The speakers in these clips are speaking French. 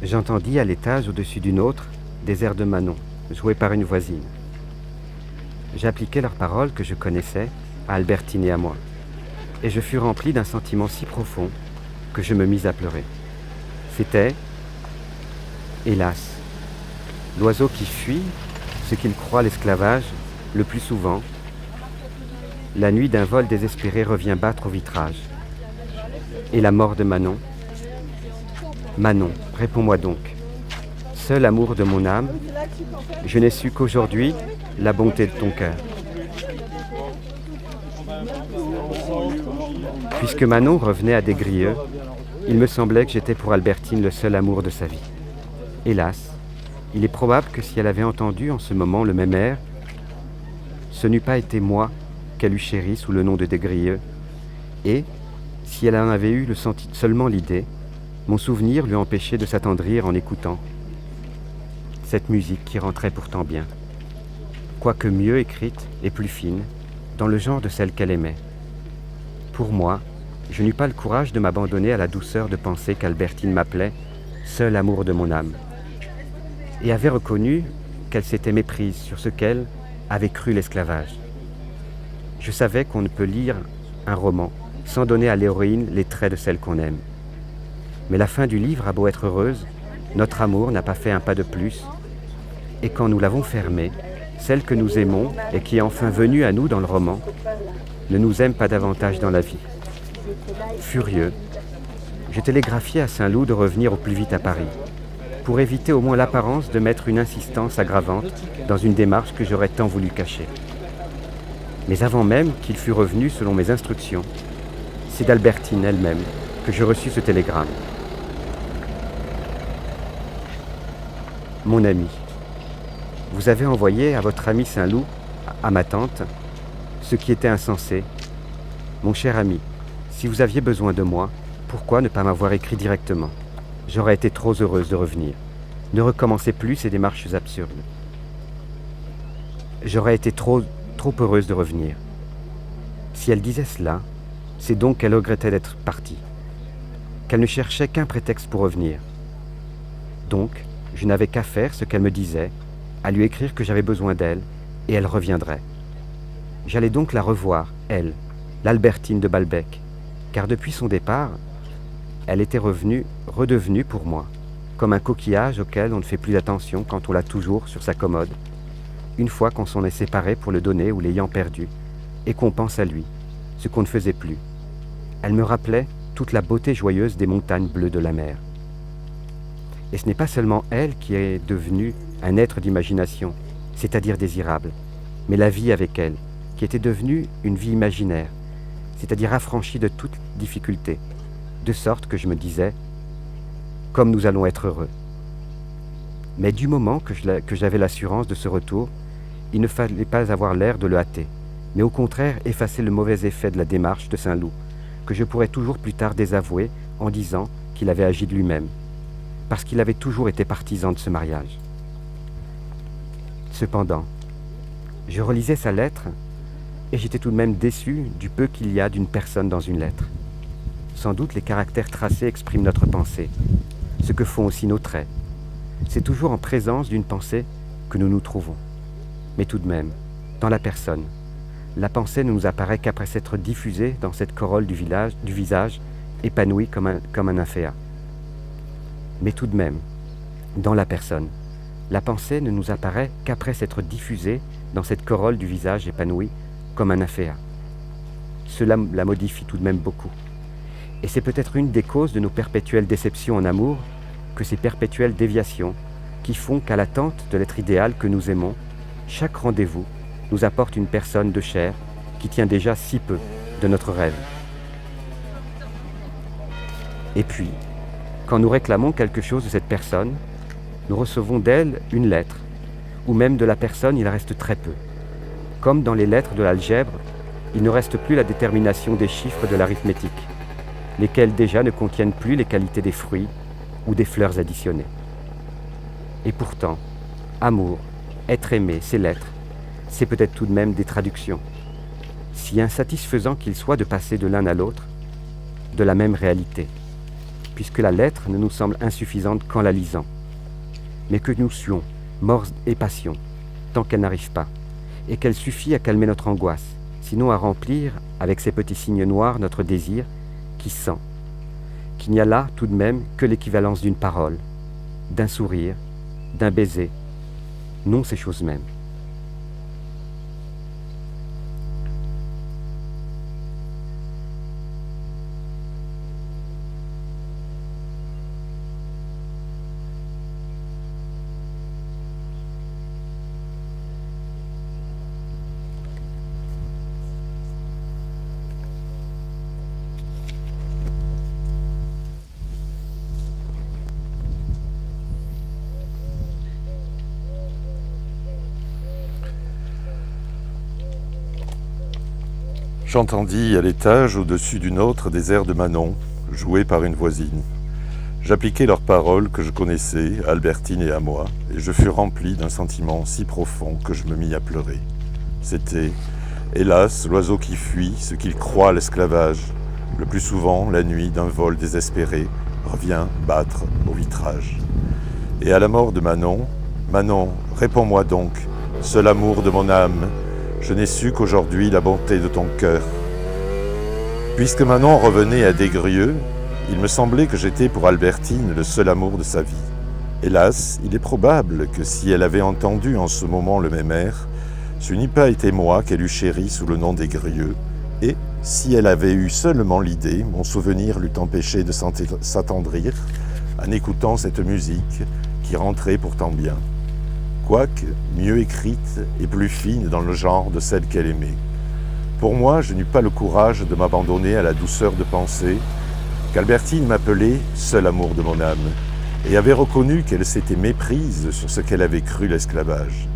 J'entendis à l'étage au-dessus d'une autre des airs de Manon, joués par une voisine. J'appliquai leurs paroles que je connaissais à Albertine et à moi, et je fus rempli d'un sentiment si profond que je me mis à pleurer. C'était, hélas, l'oiseau qui fuit ce qu'il croit l'esclavage le plus souvent. La nuit d'un vol désespéré revient battre au vitrage. Et la mort de Manon. Manon, réponds-moi donc. Seul amour de mon âme, je n'ai su qu'aujourd'hui la bonté de ton cœur. Puisque Manon revenait à Desgrieux, il me semblait que j'étais pour Albertine le seul amour de sa vie. Hélas, il est probable que si elle avait entendu en ce moment le même air, ce n'eût pas été moi qu'elle eût chéri sous le nom de Desgrieux, et, si elle en avait eu seulement l'idée, mon souvenir lui empêchait de s'attendrir en écoutant cette musique qui rentrait pourtant bien, quoique mieux écrite et plus fine, dans le genre de celle qu'elle aimait. Pour moi, je n'eus pas le courage de m'abandonner à la douceur de penser qu'Albertine m'appelait « seul amour de mon âme », et avait reconnu qu'elle s'était méprise sur ce qu'elle avait cru l'esclavage. Je savais qu'on ne peut lire un roman sans donner à l'héroïne les traits de celle qu'on aime. Mais la fin du livre a beau être heureuse, notre amour n'a pas fait un pas de plus, et quand nous l'avons fermée, celle que nous aimons et qui est enfin venue à nous dans le roman, ne nous aime pas davantage dans la vie. Furieux, je télégraphiai à Saint-Loup de revenir au plus vite à Paris, pour éviter au moins l'apparence de mettre une insistance aggravante dans une démarche que j'aurais tant voulu cacher. Mais avant même qu'il fût revenu selon mes instructions, c'est d'Albertine elle-même que je reçus ce télégramme. Mon ami, vous avez envoyé à votre ami Saint-Loup, à ma tante, ce qui était insensé. Mon cher ami, si vous aviez besoin de moi, pourquoi ne pas m'avoir écrit directement? J'aurais été trop heureuse de revenir. Ne recommencez plus ces démarches absurdes. J'aurais été trop heureuse de revenir. Si elle disait cela, c'est donc qu'elle regrettait d'être partie, qu'elle ne cherchait qu'un prétexte pour revenir. Donc, je n'avais qu'à faire ce qu'elle me disait, à lui écrire que j'avais besoin d'elle, et elle reviendrait. J'allais donc la revoir, elle, l'Albertine de Balbec, car depuis son départ, elle était redevenue pour moi, comme un coquillage auquel on ne fait plus attention quand on l'a toujours sur sa commode, une fois qu'on s'en est séparé pour le donner ou l'ayant perdu, et qu'on pense à lui, ce qu'on ne faisait plus. Elle me rappelait toute la beauté joyeuse des montagnes bleues de la mer. Et ce n'est pas seulement elle qui est devenue un être d'imagination, c'est-à-dire désirable, mais la vie avec elle, qui était devenue une vie imaginaire, c'est-à-dire affranchie de toute difficulté, de sorte que je me disais, comme nous allons être heureux. Mais du moment que j'avais l'assurance de ce retour, il ne fallait pas avoir l'air de le hâter, mais au contraire effacer le mauvais effet de la démarche de Saint-Loup, que je pourrais toujours plus tard désavouer en disant qu'il avait agi de lui-même, parce qu'il avait toujours été partisan de ce mariage. Cependant, je relisais sa lettre et j'étais tout de même déçu du peu qu'il y a d'une personne dans une lettre. Sans doute les caractères tracés expriment notre pensée, ce que font aussi nos traits. C'est toujours en présence d'une pensée que nous nous trouvons. Mais tout de même, dans la personne, la pensée ne nous apparaît qu'après s'être diffusée dans cette corolle du visage, épanouie comme un nymphéa. Mais tout de même, dans la personne, la pensée ne nous apparaît qu'après s'être diffusée dans cette corolle du visage épanoui comme un nymphéa. Cela la modifie tout de même beaucoup. Et c'est peut-être une des causes de nos perpétuelles déceptions en amour que ces perpétuelles déviations qui font qu'à l'attente de l'être idéal que nous aimons, chaque rendez-vous nous apporte une personne de chair qui tient déjà si peu de notre rêve. Et puis, quand nous réclamons quelque chose de cette personne, nous recevons d'elle une lettre, ou même de la personne il reste très peu. Comme dans les lettres de l'algèbre, il ne reste plus la détermination des chiffres de l'arithmétique, lesquels déjà ne contiennent plus les qualités des fruits ou des fleurs additionnées. Et pourtant, amour, être aimé, ces lettres, c'est peut-être tout de même des traductions, si insatisfaisant qu'il soit de passer de l'un à l'autre, de la même réalité. puisque la lettre ne nous semble insuffisante qu'en la lisant, mais que nous suons, morts et passion, tant qu'elle n'arrive pas, et qu'elle suffit à calmer notre angoisse, sinon à remplir, avec ses petits signes noirs, notre désir, qui sent, qu'il n'y a là, tout de même, que l'équivalence d'une parole, d'un sourire, d'un baiser, non ces choses mêmes. J'entendis à l'étage au-dessus d'une autre des airs de Manon, joués par une voisine. J'appliquai leurs paroles que je connaissais, à Albertine et à moi, et je fus rempli d'un sentiment si profond que je me mis à pleurer. C'était, hélas, l'oiseau qui fuit ce qu'il croit l'esclavage. Le plus souvent, la nuit d'un vol désespéré, revient battre au vitrage. Et à la mort de Manon, Manon, réponds-moi donc, seul amour de mon âme, je n'ai su qu'aujourd'hui la bonté de ton cœur. Puisque Manon revenait à Desgrieux, il me semblait que j'étais pour Albertine le seul amour de sa vie. Hélas, il est probable que si elle avait entendu en ce moment le même air, ce n'eût pas été moi qu'elle eût chéri sous le nom Desgrieux, et si elle avait eu seulement l'idée, mon souvenir l'eût empêché de s'attendrir en écoutant cette musique qui rentrait pourtant bien, quoique mieux écrite et plus fine dans le genre de celle qu'elle aimait. Pour moi, je n'eus pas le courage de m'abandonner à la douceur de pensée qu'Albertine m'appelait « seul amour de mon âme » et avait reconnu qu'elle s'était méprise sur ce qu'elle avait cru l'esclavage.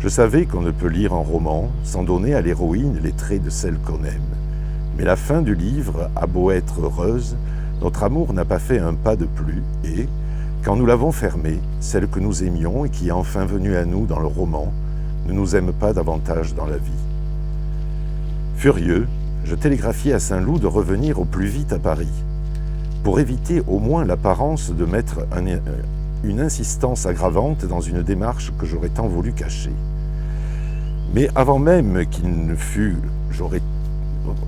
Je savais qu'on ne peut lire un roman sans donner à l'héroïne les traits de celle qu'on aime. Mais la fin du livre a beau être heureuse, notre amour n'a pas fait un pas de plus et, quand nous l'avons fermée, celle que nous aimions et qui est enfin venue à nous dans le roman, ne nous aime pas davantage dans la vie. Furieux, je télégraphiai à Saint-Loup de revenir au plus vite à Paris, pour éviter au moins l'apparence de mettre une insistance aggravante dans une démarche que j'aurais tant voulu cacher. Mais avant même qu'il ne fût, j'aurais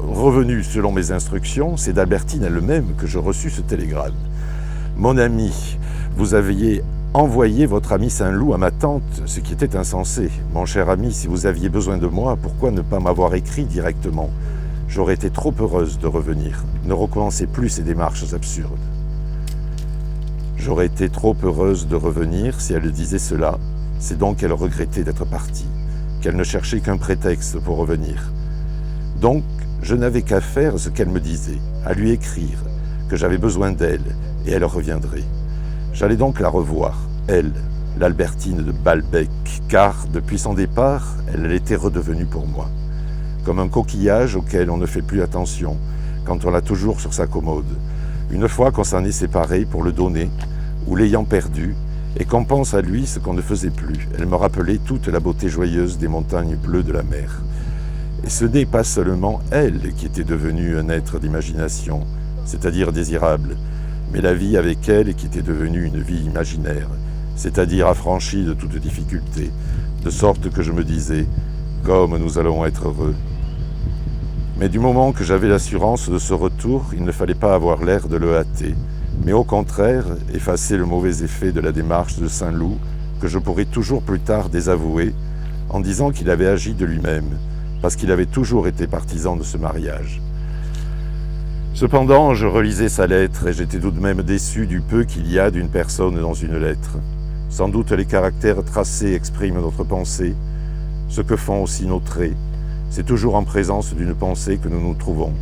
revenu selon mes instructions, c'est d'Albertine elle-même que je reçus ce télégramme. « Mon ami, vous aviez envoyé votre ami Saint-Loup à ma tante, ce qui était insensé. Mon cher ami, si vous aviez besoin de moi, pourquoi ne pas m'avoir écrit directement ? J'aurais été trop heureuse de revenir. Ne recommencez plus ces démarches absurdes. » J'aurais été trop heureuse de revenir si elle disait cela. C'est donc qu'elle regrettait d'être partie, qu'elle ne cherchait qu'un prétexte pour revenir. Donc, je n'avais qu'à faire ce qu'elle me disait, à lui écrire, que j'avais besoin d'elle, et elle reviendrait. J'allais donc la revoir, elle, l'Albertine de Balbec, car, depuis son départ, elle était redevenue pour moi. Comme un coquillage auquel on ne fait plus attention, quand on l'a toujours sur sa commode. Une fois qu'on s'en est séparé pour le donner, ou l'ayant perdu, et qu'on pense à lui ce qu'on ne faisait plus, elle me rappelait toute la beauté joyeuse des montagnes bleues de la mer. Et ce n'est pas seulement elle qui était devenue un être d'imagination, c'est-à-dire désirable, mais la vie avec elle qui était devenue une vie imaginaire, c'est-à-dire affranchie de toute difficulté, de sorte que je me disais « comme nous allons être heureux ». Mais du moment que j'avais l'assurance de ce retour, il ne fallait pas avoir l'air de le hâter, mais au contraire effacer le mauvais effet de la démarche de Saint-Loup que je pourrais toujours plus tard désavouer en disant qu'il avait agi de lui-même, parce qu'il avait toujours été partisan de ce mariage. Cependant, je relisais sa lettre et j'étais tout de même déçu du peu qu'il y a d'une personne dans une lettre. Sans doute les caractères tracés expriment notre pensée, ce que font aussi nos traits. C'est toujours en présence d'une pensée que nous nous trouvons.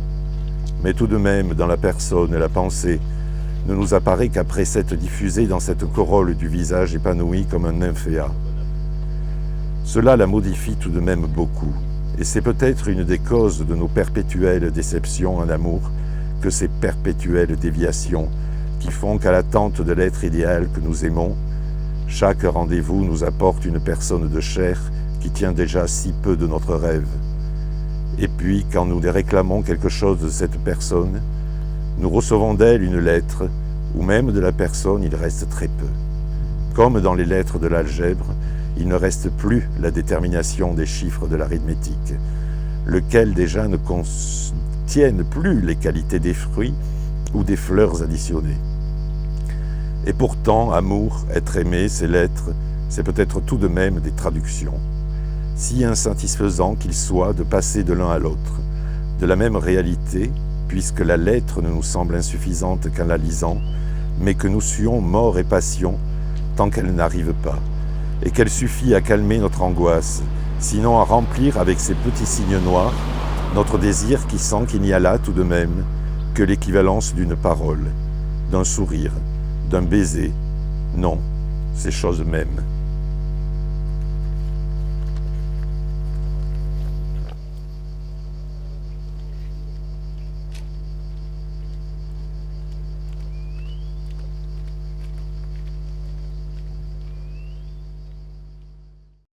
Mais tout de même, dans la personne et la pensée, ne nous apparaît qu'après s'être diffusée dans cette corolle du visage épanoui comme un nymphéa. Cela la modifie tout de même beaucoup, et c'est peut-être une des causes de nos perpétuelles déceptions en amour que ces perpétuelles déviations qui font qu'à l'attente de l'être idéal que nous aimons, chaque rendez-vous nous apporte une personne de chair qui tient déjà si peu de notre rêve. Et puis, quand nous réclamons quelque chose de cette personne, nous recevons d'elle une lettre ou même de la personne, il reste très peu. Comme dans les lettres de l'algèbre, il ne reste plus la détermination des chiffres de l'arithmétique, lequel déjà ne contiennent plus les qualités des fruits ou des fleurs additionnées. Et pourtant, amour, être aimé, ces lettres, c'est peut-être tout de même des traductions, si insatisfaisant qu'il soit de passer de l'un à l'autre, de la même réalité, puisque la lettre ne nous semble insuffisante qu'en la lisant, mais que nous suons mort et passion tant qu'elle n'arrive pas, et qu'elle suffit à calmer notre angoisse, sinon à remplir avec ces petits signes noirs notre désir qui sent qu'il n'y a là tout de même que l'équivalence d'une parole, d'un sourire, d'un baiser, non, ces choses mêmes.